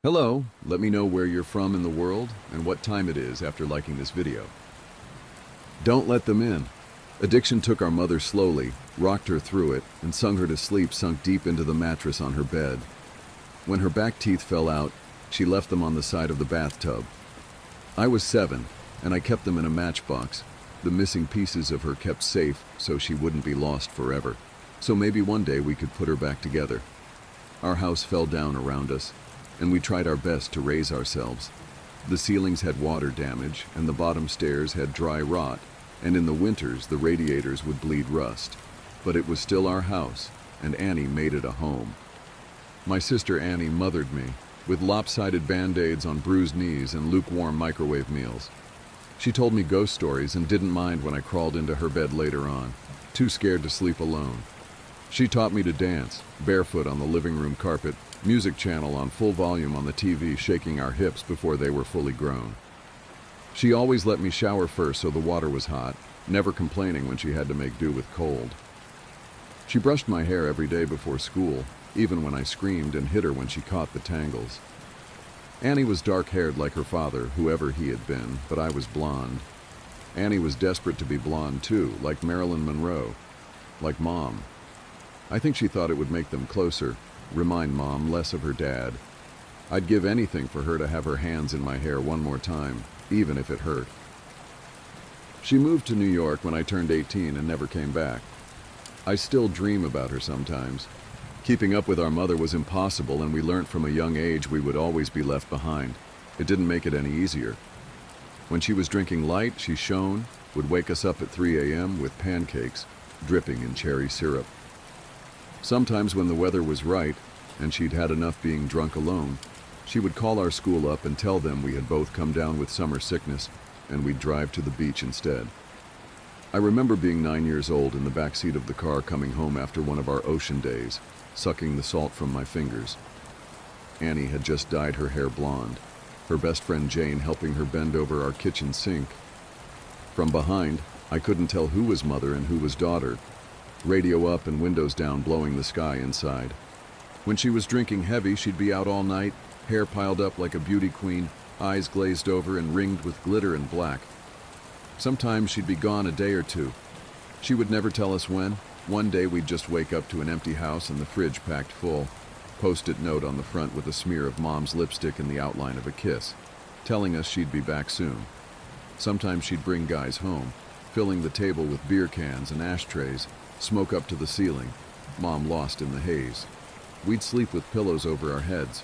Hello, let me know where you're from in the world and what time it is after liking this video. Don't let them in. Addiction took our mother slowly, rocked her through it, and sung her to sleep sunk deep into the mattress on her bed. When her back teeth fell out, she left them on the side of the bathtub. I was 7, and I kept them in a matchbox, the missing pieces of her kept safe so she wouldn't be lost forever. So maybe one day we could put her back together. Our house fell down around us, and we tried our best to raise ourselves. The ceilings had water damage, and the bottom stairs had dry rot, and in the winters the radiators would bleed rust. But it was still our house, and Annie made it a home. My sister Annie mothered me, with lopsided band-aids on bruised knees and lukewarm microwave meals. She told me ghost stories and didn't mind when I crawled into her bed later on, too scared to sleep alone. She taught me to dance, barefoot on the living room carpet, music channel on full volume on the TV, shaking our hips before they were fully grown. She always let me shower first so the water was hot, never complaining when she had to make do with cold. She brushed my hair every day before school, even when I screamed, and hit her when she caught the tangles. Annie was dark-haired like her father, whoever he had been, but I was blonde. Annie was desperate to be blonde too, like Marilyn Monroe, like Mom. I think she thought it would make them closer, remind Mom less of her dad. I'd give anything for her to have her hands in my hair one more time, even if it hurt. She moved to New York when I turned 18 and never came back. I still dream about her sometimes. Keeping up with our mother was impossible, and we learned from a young age we would always be left behind. It didn't make it any easier. When she was drinking light, she shone, would wake us up at 3 a.m. with pancakes, dripping in cherry syrup. Sometimes when the weather was right, and she'd had enough being drunk alone, she would call our school up and tell them we had both come down with summer sickness, and we'd drive to the beach instead. I remember being 9 years old in the backseat of the car coming home after one of our ocean days, sucking the salt from my fingers. Annie had just dyed her hair blonde, her best friend Jane helping her bend over our kitchen sink. From behind, I couldn't tell who was mother and who was daughter, radio up and windows down, blowing the sky inside. When she was drinking heavy, she'd be out all night, hair piled up like a beauty queen, eyes glazed over and ringed with glitter and black. Sometimes she'd be gone a day or two. She would never tell us when. One day we'd just wake up to an empty house and the fridge packed full. Post-it note on the front with a smear of Mom's lipstick and the outline of a kiss, telling us she'd be back soon. Sometimes she'd bring guys home, filling the table with beer cans and ashtrays, smoke up to the ceiling, Mom lost in the haze. We'd sleep with pillows over our heads,